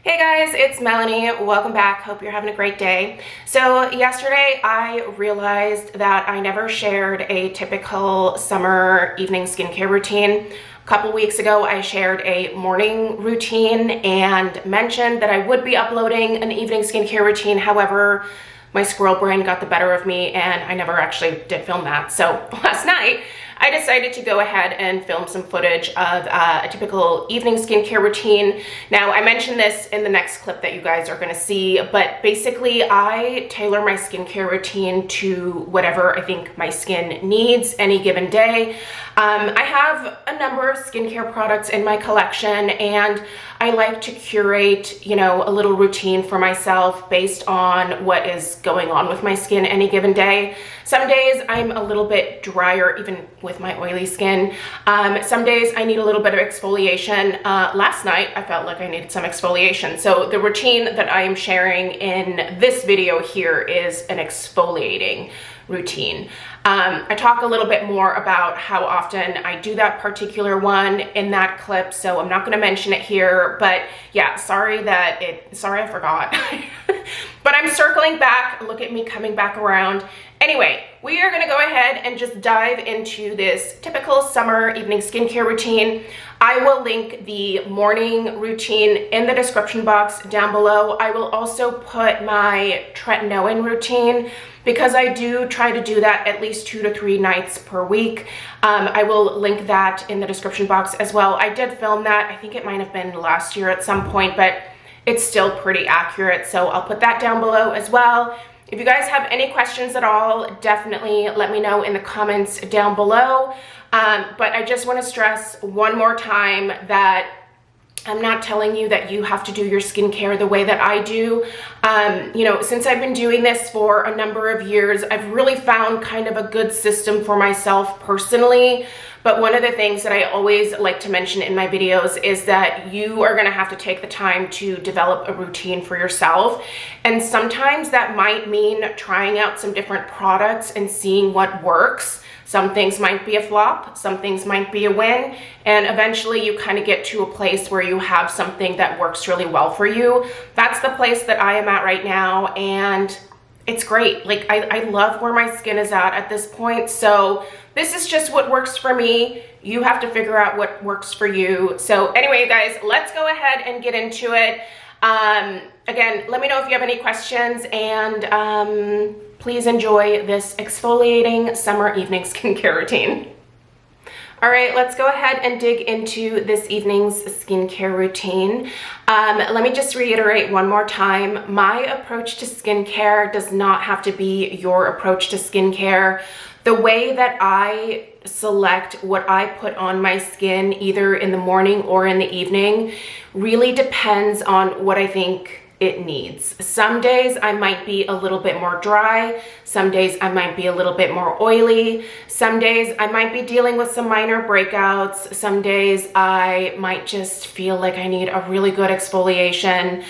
Hey guys, it's Melanie. Welcome back. Hope you're having a great day. So yesterday I realized that I never shared a typical summer evening skincare routine. A couple weeks ago I shared a morning routine and mentioned that I would be uploading an evening skincare routine. However, my squirrel brain got the better of me and I never actually did film that. So last night I decided to go ahead and film some footage of a typical evening skincare routine. Now, I mentioned this in the next clip that you guys are gonna see, but basically I tailor my skincare routine to whatever I think my skin needs any given day. I have a number of skincare products in my collection and I like to curate, a little routine for myself based on what is going on with my skin any given day. Some days I'm a little bit drier, even with my oily skin. Some days I need a little bit of exfoliation. Last night I felt like I needed some exfoliation. So the routine that I am sharing in this video here is an exfoliating routine. I talk a little bit more about how often I do that particular one in that clip, so I'm not going to mention it here, but yeah, sorry I forgot. But I'm circling back. Look at me coming back around. Anyway, we are going to go ahead and just dive into this typical summer evening skincare routine. I will link the morning routine in the description box down below. I will also put my tretinoin routine because I do try to do that at least 2 to 3 nights per week. I will link that in the description box as well. I did film that. I think it might have been last year at some point, but it's still pretty accurate. So I'll put that down below as well. If you guys have any questions at all, definitely let me know in the comments down below. But I just want to stress one more time that I'm not telling you that you have to do your skincare the way that I do. Since I've been doing this for a number of years, I've really found kind of a good system for myself personally. But one of the things that I always like to mention in my videos is that you are gonna have to take the time to develop a routine for yourself. And sometimes that might mean trying out some different products and seeing what works. Some things might be a flop, some things might be a win, and eventually you kind of get to a place where you have something that works really well for you. That's the place that I am at right now, and it's great. Like, I love where my skin is at this point, so this is just what works for me. You have to figure out what works for you. So anyway, guys, let's go ahead and get into it. Again, let me know if you have any questions, and please enjoy this exfoliating summer evening skincare routine. All right, let's go ahead and dig into this evening's skincare routine. Let me just reiterate one more time. My approach to skincare does not have to be your approach to skincare. The way that I select what I put on my skin, either in the morning or in the evening, really depends on what I think it needs. Some days I might be a little bit more dry. Some days I might be a little bit more oily. Some days I might be dealing with some minor breakouts. Some days I might just feel like I need a really good exfoliation.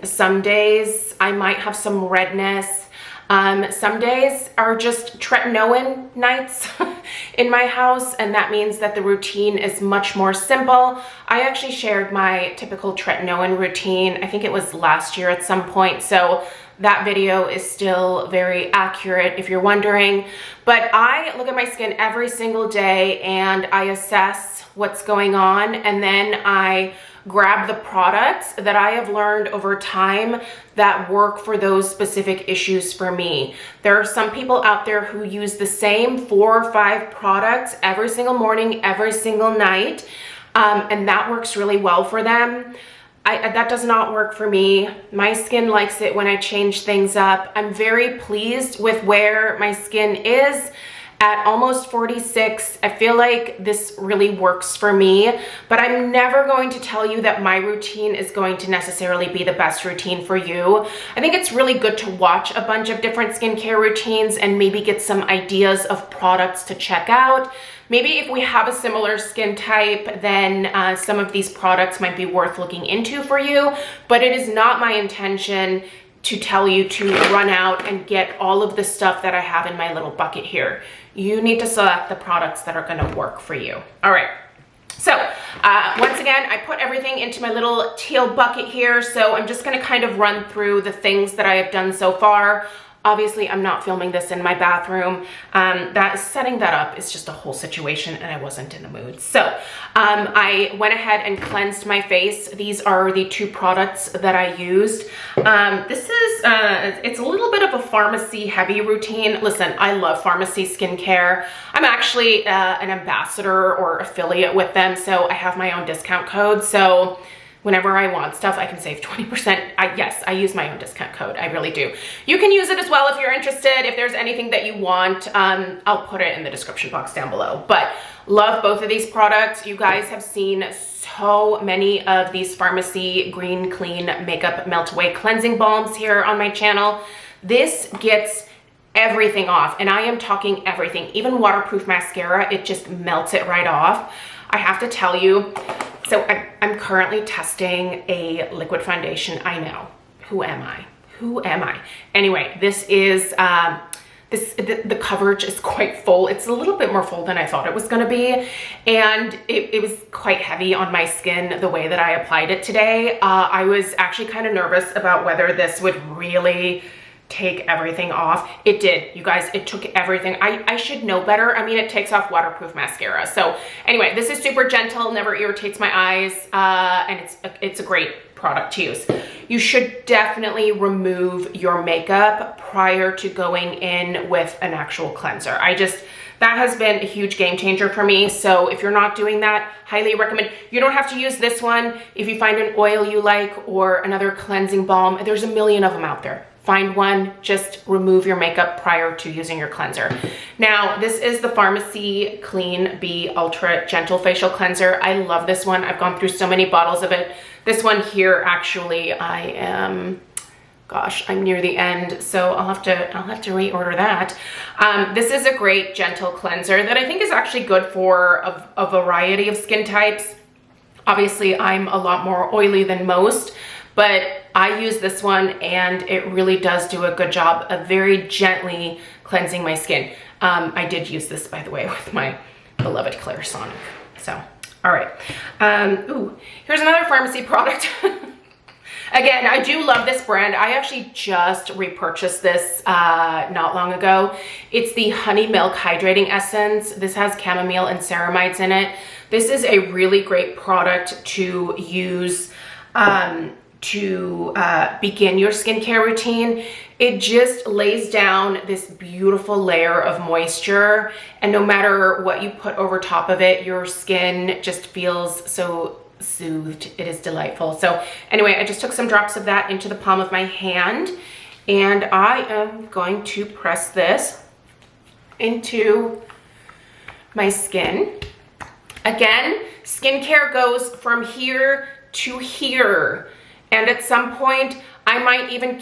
Some days I might have some redness. Some days are just tretinoin nights in my house, and that means that the routine is much more simple. I actually shared my typical tretinoin routine, I think it was last year at some point, so that video is still very accurate if you're wondering. But I look at my skin every single day and I assess what's going on, and then I grab the products that I have learned over time that work for those specific issues for me. There are some people out there who use the same 4 or 5 products every single morning, every single night, and that works really well for them. That does not work for me. My skin likes it when I change things up. I'm very pleased with where my skin is. At almost 46, I feel like this really works for me, but I'm never going to tell you that my routine is going to necessarily be the best routine for you. I think it's really good to watch a bunch of different skincare routines and maybe get some ideas of products to check out. Maybe if we have a similar skin type, then some of these products might be worth looking into for you, but it is not my intention to tell you to run out and get all of the stuff that I have in my little bucket here. You need to select the products that are gonna work for you. All right, So once again, I put everything into my little teal bucket here. So I'm just gonna kind of run through the things that I have done so far. Obviously, I'm not filming this in my bathroom. Setting that up is just a whole situation, and I wasn't in the mood. So I went ahead and cleansed my face. These are the two products that I used. This is, it's a little bit of a Farmacy heavy routine. Listen, I love Farmacy skincare. I'm actually an ambassador or affiliate with them, so I have my own discount code. So whenever I want stuff, I can save 20%. Yes, I use my own discount code. I really do. You can use it as well if you're interested. If there's anything that you want, I'll put it in the description box down below. But love both of these products. You guys have seen so many of these Farmacy Green Clean Makeup Meltaway Cleansing Balms here on my channel. This gets everything off, and I am talking everything. Even waterproof mascara, it just melts it right off. I have to tell you, so I'm currently testing a liquid foundation. I know. Who am I? Who am I? Anyway, this is, the coverage is quite full. It's a little bit more full than I thought it was gonna be. And it was quite heavy on my skin the way that I applied it today. I was actually kind of nervous about whether this would really take everything off. It did, you guys. It took everything. I should know better. I mean, it takes off waterproof mascara. So anyway, this is super gentle, never irritates my eyes, and it's a great product to use. You should definitely remove your makeup prior to going in with an actual cleanser. That has been a huge game changer for me. So if you're not doing that, highly recommend. You don't have to use this one. If you find an oil you like or another cleansing balm, there's a million of them out there. Find one, just remove your makeup prior to using your cleanser. Now, this is the Farmacy Clean B Ultra Gentle Facial Cleanser. I love this one. I've gone through so many bottles of it. This one here, actually, I'm near the end, so I'll have to reorder that. This is a great gentle cleanser that I think is actually good for a variety of skin types. Obviously, I'm a lot more oily than most, but I use this one and it really does do a good job of very gently cleansing my skin. I did use this, by the way, with my beloved Clarisonic. So, all right. Ooh, here's another Farmacy product. Again, I do love this brand. I actually just repurchased this not long ago. It's the Honey Milk Hydrating Essence. This has chamomile and ceramides in it. This is a really great product to use to begin your skincare routine. It just lays down this beautiful layer of moisture, and no matter what you put over top of it, your skin just feels so soothed. It is delightful. So anyway, I just took some drops of that into the palm of my hand, and I am going to press this into my skin. Again, skincare goes from here to here. And at some point, I might even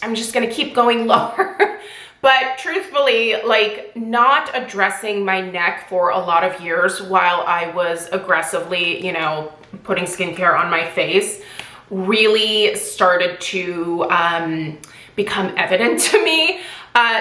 I'm just gonna keep going lower. But truthfully, like, not addressing my neck for a lot of years while I was aggressively, you know, putting skincare on my face really started to become evident to me.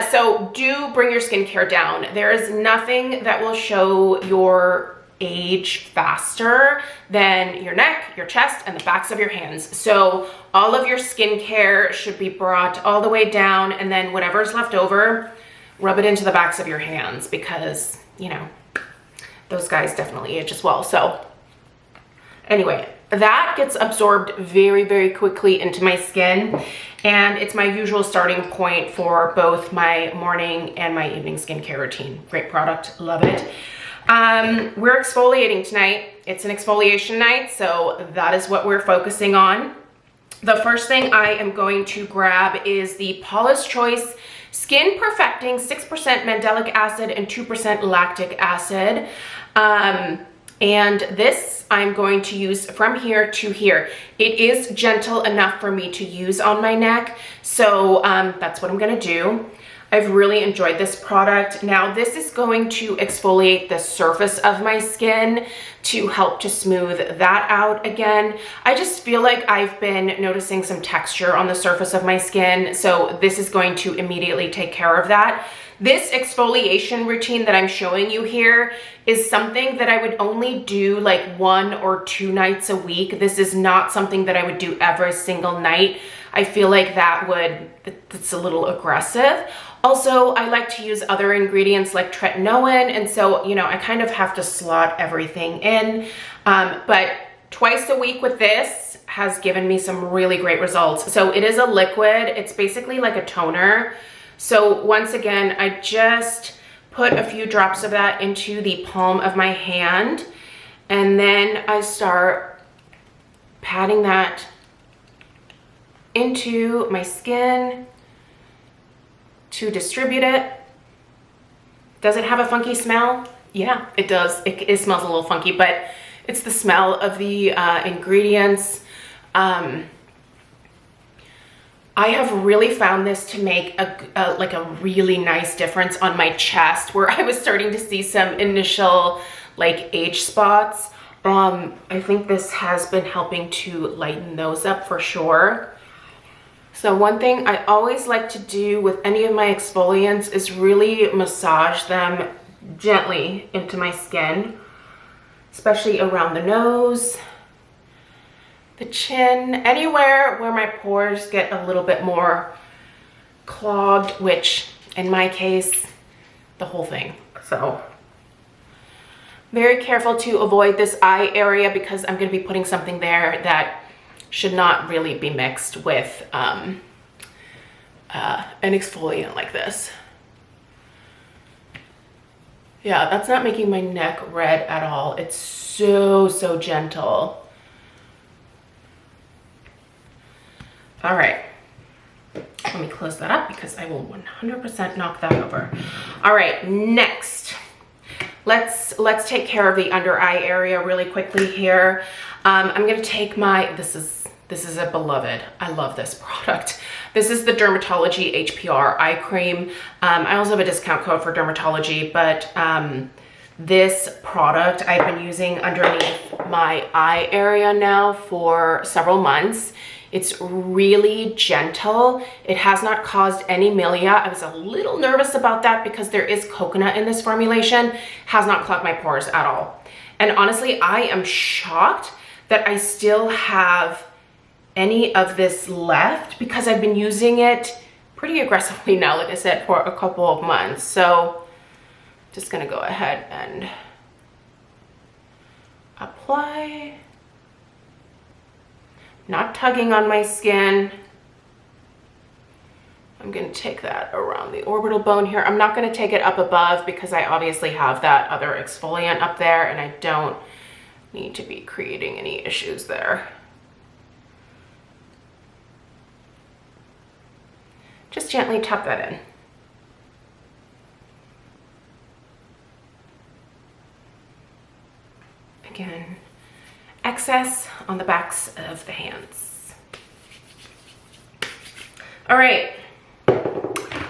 So do bring your skincare down. There is nothing that will show your age faster than your neck, your chest, and the backs of your hands. So all of your skincare should be brought all the way down, and then whatever's left over, rub it into the backs of your hands, because, you know, those guys definitely age as well. So anyway, that gets absorbed very, very quickly into my skin, and it's my usual starting point for both my morning and my evening skincare routine. Great product, love it. We're exfoliating tonight. It's an exfoliation night, so that is what we're focusing on. The first thing I am going to grab is the Paula's Choice Skin Perfecting 6% Mandelic Acid and 2% Lactic Acid. And this I'm going to use from here to here. It is gentle enough for me to use on my neck, so that's what I'm gonna do. I've really enjoyed this product. Now, this is going to exfoliate the surface of my skin to help to smooth that out again. I just feel like I've been noticing some texture on the surface of my skin, so this is going to immediately take care of that. This exfoliation routine that I'm showing you here is something that I would only do like 1 or 2 nights a week. This is not something that I would do every single night. I feel like that's a little aggressive. Also, I like to use other ingredients like tretinoin, and so, you know, I kind of have to slot everything in. But twice a week with this has given me some really great results. So it is a liquid. It's basically like a toner. So once again, I just put a few drops of that into the palm of my hand, and then I start patting that into my skin to distribute it. Does it have a funky smell? Yeah, it does. It smells a little funky, but it's the smell of the ingredients. I have really found this to make a really nice difference on my chest, where I was starting to see some initial like age spots. I think this has been helping to lighten those up for sure. So one thing I always like to do with any of my exfoliants is really massage them gently into my skin, especially around the nose, the chin, anywhere where my pores get a little bit more clogged, which in my case, the whole thing. So very careful to avoid this eye area because I'm going to be putting something there that should not really be mixed with an exfoliant like this. Yeah, that's not making my neck red at all. It's so gentle. All right, let me close that up because I will 100% knock that over. All right, next, let's take care of the under eye area really quickly here. I'm gonna take this is a beloved. I love this product. This is the Dermatology HPR eye cream. I also have a discount code for Dermatology, but this product I've been using underneath my eye area now for several months. It's really gentle. It has not caused any milia. I was a little nervous about that because there is coconut in this formulation. Has not clogged my pores at all. And honestly, I am shocked that I still have any of this left because I've been using it pretty aggressively now, like I said, for a couple of months. So just gonna go ahead and apply. Not tugging on my skin. I'm gonna take that around the orbital bone here. I'm not gonna take it up above because I obviously have that other exfoliant up there and I don't need to be creating any issues there. Just gently tap that in. Again, excess on the backs of the hands. All right,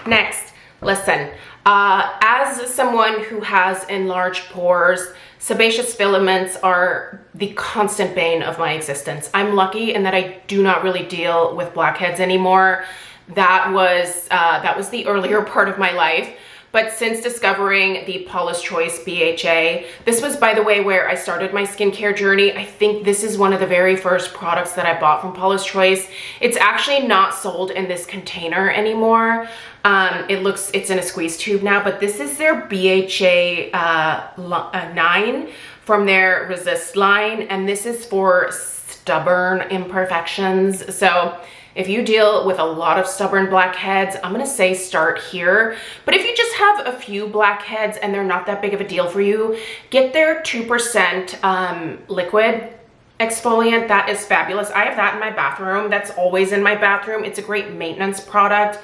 next, listen. As someone who has enlarged pores, sebaceous filaments are the constant bane of my existence. I'm lucky in that I do not really deal with blackheads anymore. That was the earlier part of my life. But since discovering the Paula's Choice BHA, this was, by the way, where I started my skincare journey. I think this is one of the very first products that I bought from Paula's Choice. It's actually not sold in this container anymore. It's in a squeeze tube now, but this is their BHA 9 from their Resist line, and this is for stubborn imperfections. So if you deal with a lot of stubborn blackheads, I'm gonna say start here. But if you just have a few blackheads and they're not that big of a deal for you, get their 2% liquid exfoliant. That is fabulous. I have that in my bathroom. That's always in my bathroom. It's a great maintenance product.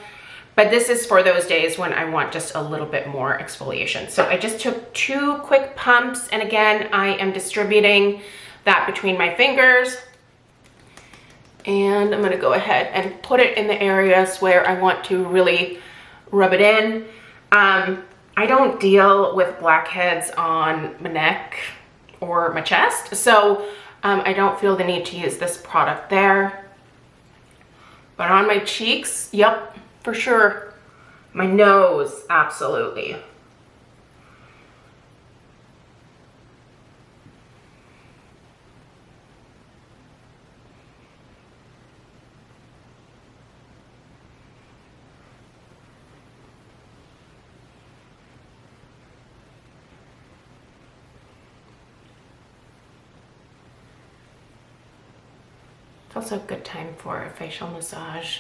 But this is for those days when I want just a little bit more exfoliation. So I just took 2 quick pumps, and again, I am distributing that between my fingers. And I'm gonna go ahead and put it in the areas where I want to really rub it in. I don't deal with blackheads on my neck or my chest, so I don't feel the need to use this product there. But on my cheeks, yep, for sure. My nose, absolutely. It's also a good time for a facial massage.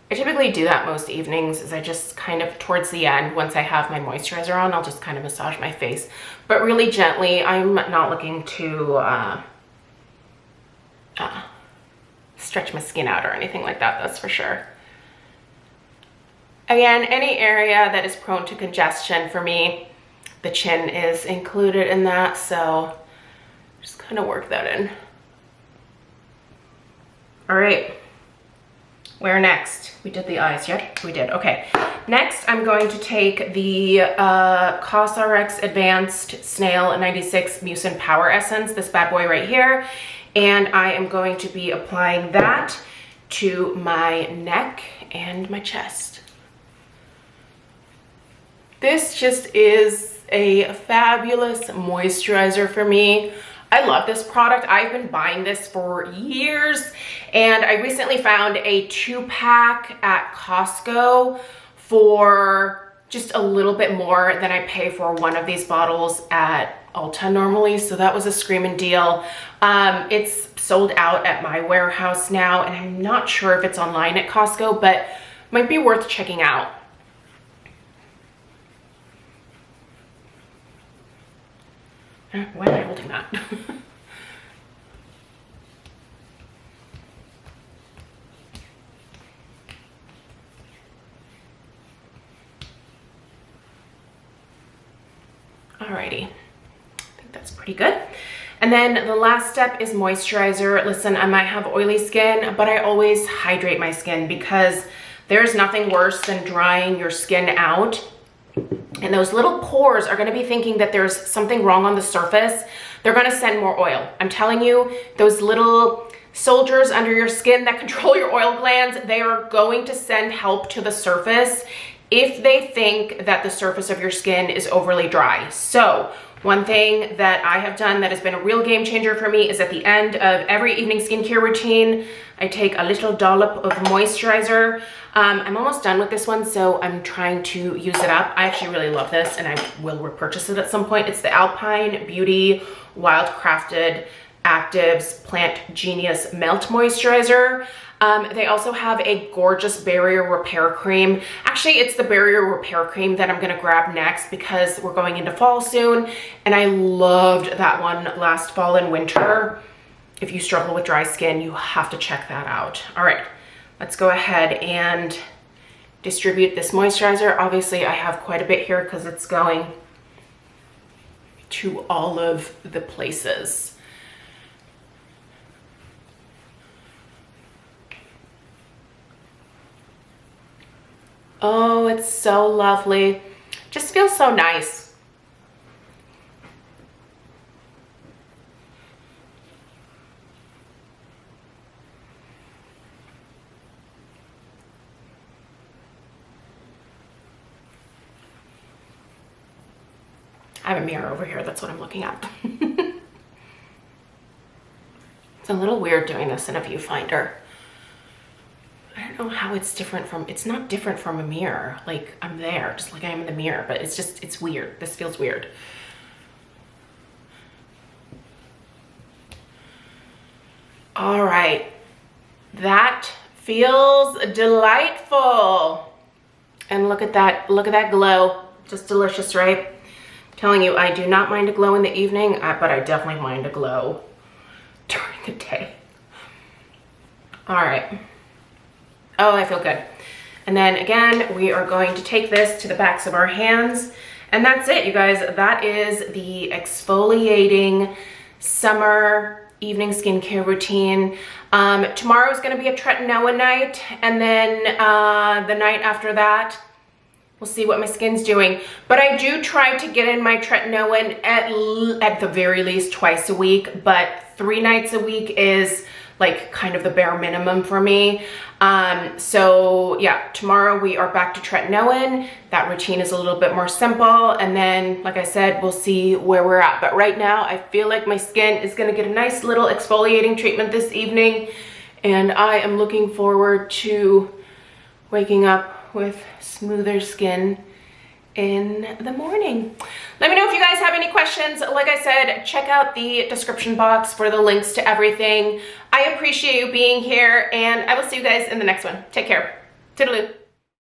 I typically do that most evenings, is I just kind of towards the end, once I have my moisturizer on, I'll just kind of massage my face, but really gently. I'm not looking to stretch my skin out or anything like that, that's for sure. Again, any area that is prone to congestion for me, the chin is included in that, so just kind of work that in. All right, where next? We did the eyes, yep, we did, okay. Next, I'm going to take the CosRx Advanced Snail 96 Mucin Power Essence, this bad boy right here, and I am going to be applying that to my neck and my chest. This just is a fabulous moisturizer for me. I love this product. I've been buying this for years, and I recently found a 2-pack at Costco for just a little bit more than I pay for one of these bottles at Ulta normally, so that was a screaming deal. It's sold out at my warehouse now, and I'm not sure if it's online at Costco, but might be worth checking out. Why am I holding that? Alrighty, I think that's pretty good. And then the last step is moisturizer. Listen, I might have oily skin, but I always hydrate my skin because there's nothing worse than drying your skin out. And those little pores are going to be thinking that there's something wrong on the surface. They're going to send more oil. I'm telling you, those little soldiers under your skin that control your oil glands, they are going to send help to the surface if they think that the surface of your skin is overly dry. So one thing that I have done that has been a real game changer for me is at the end of every evening skincare routine, I take a little dollop of moisturizer. I'm almost done with this one, so I'm trying to use it up. I actually really love this, and I will repurchase it at some point. It's the Alpine Beauty Wildcrafted Actives Plant Genius Melt Moisturizer. They also have a gorgeous barrier repair cream. Actually, it's the barrier repair cream that I'm gonna grab next because we're going into fall soon, and I loved that one last fall and winter. If you struggle with dry skin, you have to check that out. All right, let's go ahead and distribute this moisturizer. Obviously, I have quite a bit here because it's going to all of the places. Oh, it's so lovely. Just feels so nice. I have a mirror over here, that's what I'm looking at. It's a little weird doing this in a viewfinder. I don't know how it's different from, it's not different from a mirror. Like, I'm there, just like I am in the mirror, but it's just, it's weird. This feels weird. All right, that feels delightful. And look at that glow. Just delicious, right? I'm telling you, I do not mind a glow in the evening, but I definitely mind a glow during the day. All right. Oh, I feel good. And then again, we are going to take this to the backs of our hands. And that's it, you guys. That is the exfoliating summer evening skincare routine. Tomorrow is gonna be a tretinoin night. And then the night after that, we'll see what my skin's doing. But I do try to get in my tretinoin at the very least twice a week, but 3 nights a week is like kind of the bare minimum for me. So yeah, tomorrow we are back to tretinoin. That routine is a little bit more simple. And then, like I said, we'll see where we're at. But right now I feel like my skin is gonna get a nice little exfoliating treatment this evening. And I am looking forward to waking up with smoother skin in the morning. Let me know if you guys have any questions. Like I said, check out the description box for the links to everything. I appreciate you being here, and I will see you guys in the next one. Take care. Toodaloo.